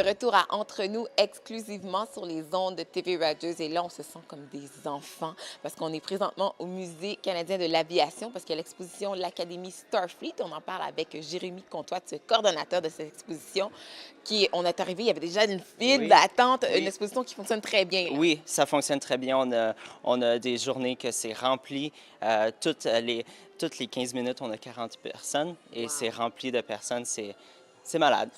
de retour à Entre nous, exclusivement sur les ondes de TV Rogers. Et là, on se sent comme des enfants parce qu'on est présentement au Musée canadien de l'aviation parce qu'il y a l'exposition L'Académie Starfleet. On en parle avec Jérémy Comtois, coordonnateur de cette exposition. On est arrivé, il y avait déjà une file d'attente, une exposition qui fonctionne très bien. Oui, ça fonctionne très bien. On a des journées que c'est rempli. Toutes les 15 minutes, on a 40 personnes et c'est rempli de personnes. C'est malade.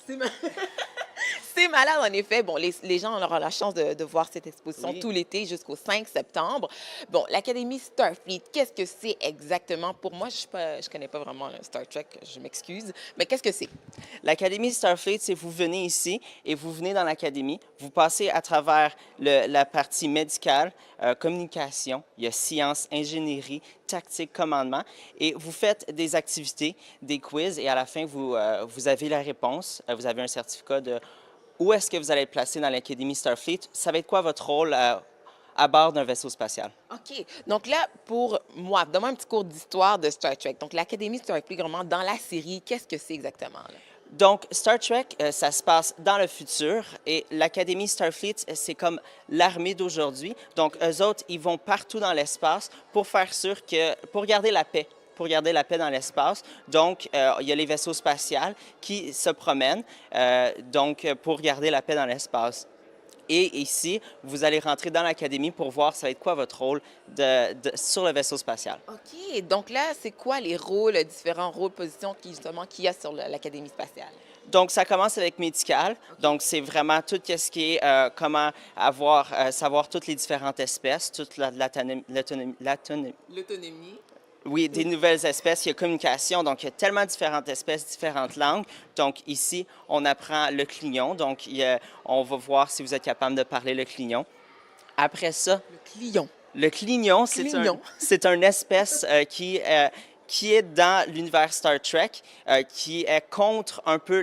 C'est malade, en effet. Bon, les gens auront la chance de voir cette exposition tout l'été jusqu'au 5 septembre. Bon, l'Académie Starfleet, qu'est-ce que c'est exactement? Pour moi, je connais pas vraiment Star Trek, je m'excuse. Mais qu'est-ce que c'est? L'Académie Starfleet, c'est vous venez ici et vous venez dans l'Académie. Vous passez à travers la partie médicale, communication, il y a sciences, ingénierie, tactique, commandement. Et vous faites des activités, des quiz et à la fin, vous avez la réponse. Vous avez un certificat de où est-ce que vous allez être placé dans l'Académie Starfleet. Ça va être quoi votre rôle à bord d'un vaisseau spatial? OK. Donc là, pour moi, donne-moi un petit cours d'histoire de Star Trek. Donc, l'Académie Starfleet, vraiment, dans la série, qu'est-ce que c'est exactement, là? Donc, Star Trek, ça se passe dans le futur et l'Académie Starfleet, c'est comme l'armée d'aujourd'hui. Donc, eux autres, ils vont partout dans l'espace pour faire sûr pour garder la paix. Pour garder la paix dans l'espace. Donc, il y a les vaisseaux spatials qui se promènent, pour garder la paix dans l'espace. Et ici, vous allez rentrer dans l'académie pour voir ça va être quoi votre rôle sur le vaisseau spatial. OK. Donc là, c'est quoi les rôles, différents rôles, positions qu'il y a sur l'Académie spatiale? Donc, ça commence avec médical. Okay. Donc, c'est vraiment tout ce qui est comment savoir toutes les différentes espèces, toute l'autonomie. Oui, des nouvelles espèces. Il y a communication, donc il y a tellement différentes espèces, différentes langues. Donc ici, on apprend le clignon. Donc, on va voir si vous êtes capable de parler le clignon. Après ça... Le clignon. Le clignon, c'est une espèce qui est dans l'univers Star Trek, qui est contre un peu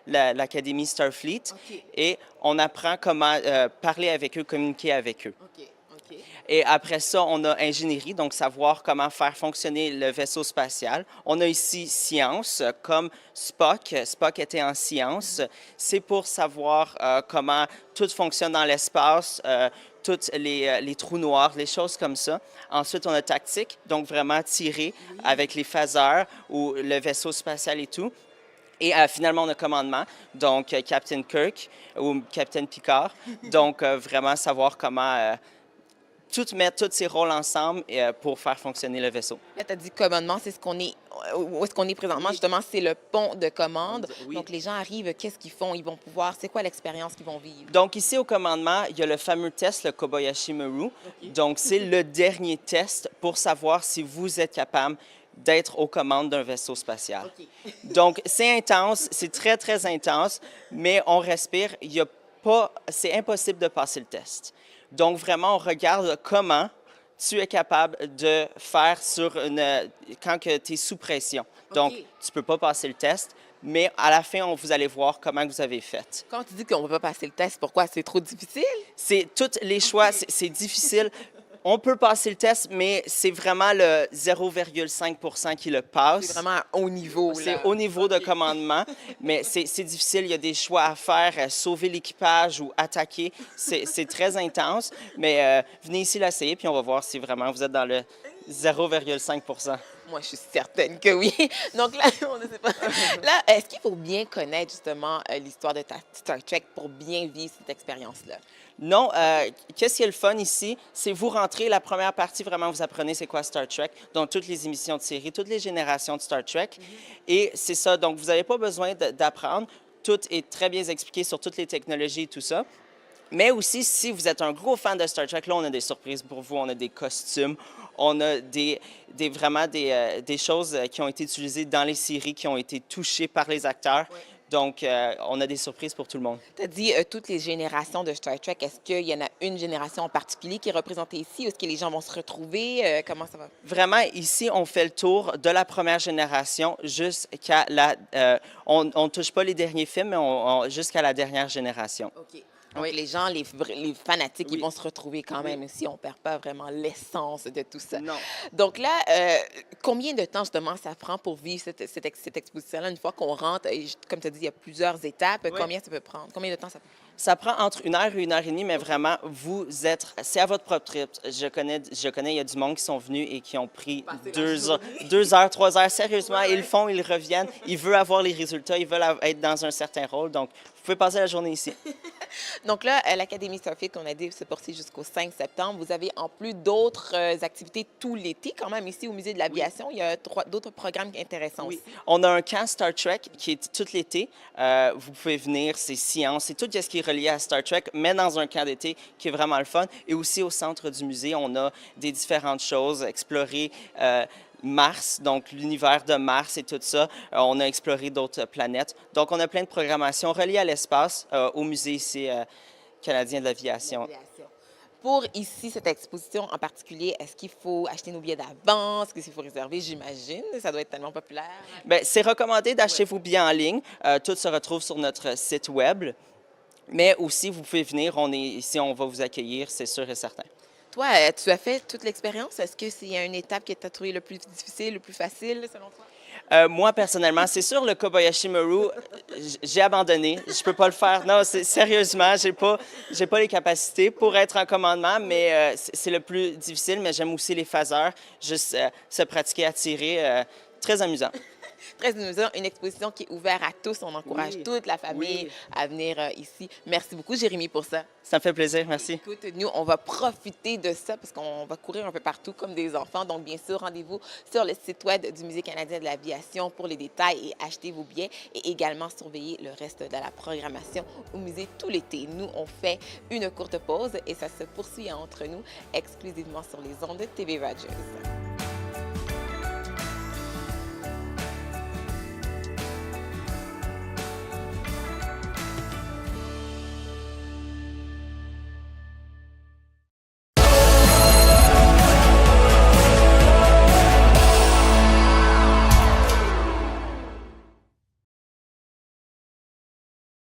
l'Académie Starfleet. Okay. Et on apprend comment parler avec eux, communiquer avec eux. Okay. Et après ça, on a ingénierie, donc savoir comment faire fonctionner le vaisseau spatial. On a ici science, comme Spock. Spock était en science. C'est pour savoir comment tout fonctionne dans l'espace, tous les trous noirs, les choses comme ça. Ensuite, on a tactique, donc vraiment tirer avec les phaseurs ou le vaisseau spatial et tout. Et finalement, on a commandement, donc Captain Kirk ou Captain Picard. Donc, vraiment savoir comment... mettre tous ces rôles ensemble pour faire fonctionner le vaisseau. Là, tu as dit commandement, c'est où est-ce qu'on est présentement, justement, c'est le pont de commande. Oui. Donc, les gens arrivent, qu'est-ce qu'ils font? Ils vont pouvoir, c'est quoi l'expérience qu'ils vont vivre? Donc, ici, au commandement, il y a le fameux test, le Kobayashi Maru. Okay. Donc, c'est le dernier test pour savoir si vous êtes capable d'être aux commandes d'un vaisseau spatial. Okay. Donc, c'est intense, c'est très, très intense, mais on respire. C'est impossible de passer le test. Donc, vraiment, on regarde comment tu es capable de faire quand tu es sous pression. Donc, okay. Tu ne peux pas passer le test, mais à la fin, vous allez voir comment vous avez fait. Quand tu dis qu'on ne peut pas passer le test, pourquoi? C'est trop difficile? C'est tous les choix, okay. C'est difficile. On peut passer le test, mais c'est vraiment le 0,5 % qui le passe. C'est vraiment un haut niveau. C'est haut niveau de commandement, mais c'est difficile. Il y a des choix à faire, sauver l'équipage ou attaquer. C'est très intense, mais venez ici l'essayer, puis on va voir si vraiment vous êtes dans le 0,5 %. Moi, je suis certaine que oui. Donc là, on ne sait pas. Là, est-ce qu'il faut bien connaître justement l'histoire de Star Trek pour bien vivre cette expérience-là? Non. Qu'est-ce qui est le fun ici? C'est vous rentrez, la première partie, vraiment, vous apprenez c'est quoi Star Trek, donc toutes les émissions de série, toutes les générations de Star Trek. Et c'est ça, donc vous n'avez pas besoin d'apprendre. Tout est très bien expliqué sur toutes les technologies et tout ça. Mais aussi, si vous êtes un gros fan de Star Trek, là, on a des surprises pour vous, on a des costumes, on a vraiment des choses qui ont été utilisées dans les séries, qui ont été touchées par les acteurs. Oui. Donc, on a des surprises pour tout le monde. Tu as dit toutes les générations de Star Trek. Est-ce qu'il y en a une génération en particulier qui est représentée ici? Est-ce que les gens vont se retrouver? Comment ça va? Vraiment, ici, on fait le tour de la première génération jusqu'à on ne touche pas les derniers films, mais jusqu'à la dernière génération. OK. Donc, Oui, les gens, les fanatiques, ils oui, vont se retrouver quand oui. même aussi. On ne perd pas vraiment l'essence de tout ça. Non. Donc là, combien de temps justement ça prend pour vivre cette exposition-là? Une fois qu'on rentre, et comme tu as dit, il y a plusieurs étapes. Oui. Combien ça peut prendre? Combien de temps ça peut prendre? Ça prend entre 1 heure et 1 heure et demie, mais vraiment, c'est à votre propre rythme. Il y a du monde qui sont venus et qui ont pris Passer la 2 heures, journée. 2 heures, 3 heures. Sérieusement, Ouais, ils le ouais. font, ils reviennent, ils veulent avoir les résultats, ils veulent être dans un certain rôle. Donc, vous pouvez passer la journée ici. Donc là, l'Académie Starfleet, qu'on a dit, se poursuit jusqu'au 5 septembre. Vous avez en plus d'autres activités tout l'été quand même ici au Musée de l'aviation. Il y a d'autres programmes intéressants Oui. aussi. On a un camp Star Trek qui est tout l'été. Vous pouvez venir, c'est science, c'est tout ce qui est relié à Star Trek, mais dans un camp d'été qui est vraiment le fun. Et aussi au centre du musée, on a des différentes choses, explorer Mars, donc l'univers de Mars et tout ça. On a exploré d'autres planètes. Donc, on a plein de programmations reliées à l'espace au musée ici canadien de l'aviation. L'aviation. Pour ici, cette exposition en particulier, est-ce qu'il faut acheter nos billets d'avance? Est-ce qu'il faut réserver? J'imagine. Ça doit être tellement populaire. Bien, c'est recommandé d'acheter Ouais. vos billets en ligne. Tout se retrouve sur notre site web. Mais aussi, vous pouvez venir. On est ici, on va vous accueillir, c'est sûr et certain. Toi, tu as fait toute l'expérience. Est-ce que c'est une étape que tu as trouvé le plus difficile, le plus facile, selon toi? Moi, personnellement, c'est sûr, le Kobayashi Maru, j'ai abandonné. Je peux pas le faire. Non, sérieusement, j'ai pas les capacités pour être en commandement, mais c'est le plus difficile. Mais j'aime aussi les phaseurs, juste se pratiquer à tirer. Très amusant. Très amusant, une exposition qui est ouverte à tous. On encourage Oui, toute la famille oui. à venir ici. Merci beaucoup, Jérémy, pour ça. Ça me fait plaisir. Merci. Écoute, nous, on va profiter de ça parce qu'on va courir un peu partout comme des enfants. Donc, bien sûr, rendez-vous sur le site web du Musée canadien de l'aviation pour les détails et acheter vos billets et également surveiller le reste de la programmation au musée tout l'été. Nous, on fait une courte pause et ça se poursuit entre nous exclusivement sur les ondes de TV Rogers.